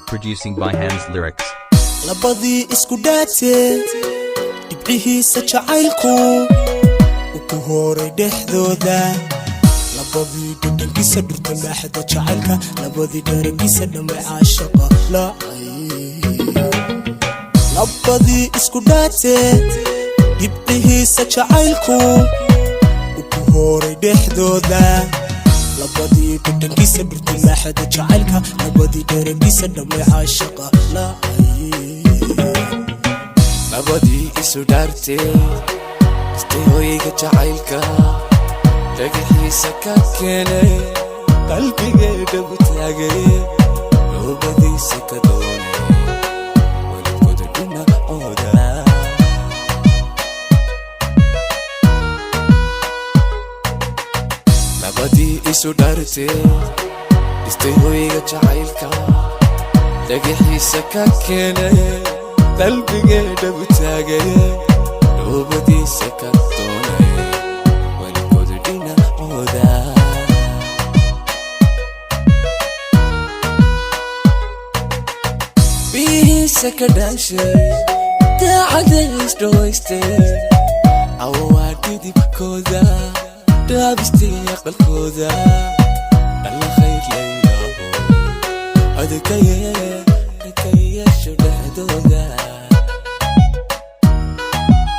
Producing by Hans Lyrics. labadii isku dhaatay dibcihiisa jacaylku ku horay dhexdooda labadii dhadhankiisa dhurta maaxda jacaylka labadii dharagiisa dhamay caashaqa labadii isku dhaatay dibcihiisa jacaylku ku horay dhexdooda labadii dhadhankiisa dhurta maaxda jacaylka labadii dharagiisa dhamay caashaqa labadii isu dhaartay istayooyiga jacaylka dhagaxiisa ka keenay qalbigeeda u taagay labadiisa ka doonay walidkooda dhinacooda labadii isu dhaartay istayooyiga jacaylka dhagaxiisa ka keenay qalbigeeda u taagay labadiisa ka doonay walidkooda dhinacooda bihiisa ka dhaashay daacadays dhawaystay awaa didibkooda dhaabistay aqalkooda alla khayr laylaho adkayasho dhexdooda.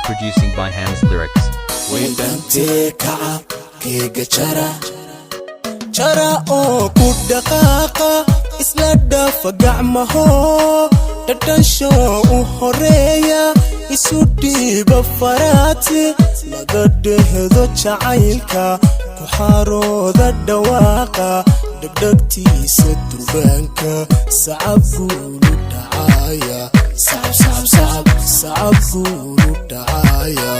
Producing by Hans Lyrics. Wendante kaca keega jara oo ku dhaqaaqa isla dhafa gacmaho dhadhansho u horeeya isu dhiiba faraati laga dhehdo jacaylka ku xarooda dhawaaqa dhegdhegtiisa durbaanka sacab guulu dhacaya sacab guulu dhacaya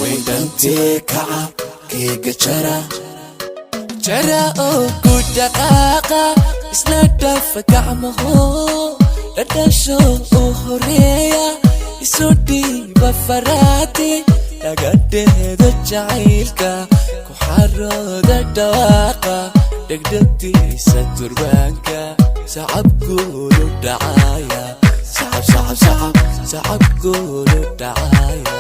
wendante kaca keega jara oo ku dhaqaaqa isla dhafa gacmaho dhadhansho u horeeya isu dhiiba faraati laga dhehdo jacaylka ku xarooda dhawaaqa dhegdhegtiisa durbaanka sacab guulu dhacaya sacab guulu dhacaya.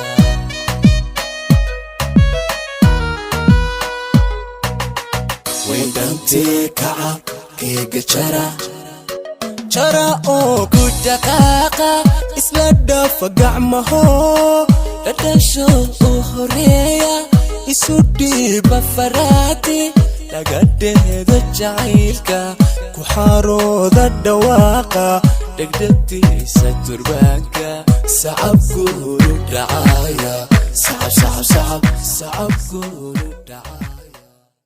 Wendante kaca keega jara oo ku dhaqaaqa isla dhafa gacmaho dhadhansho u horeeya isu dhiiba faraati laga dhehdo jacaylka ku xarooda dhawaaqa dhegdhegtiisa durbaanka sacab guulu dhacaya sacab guulu dhacaya.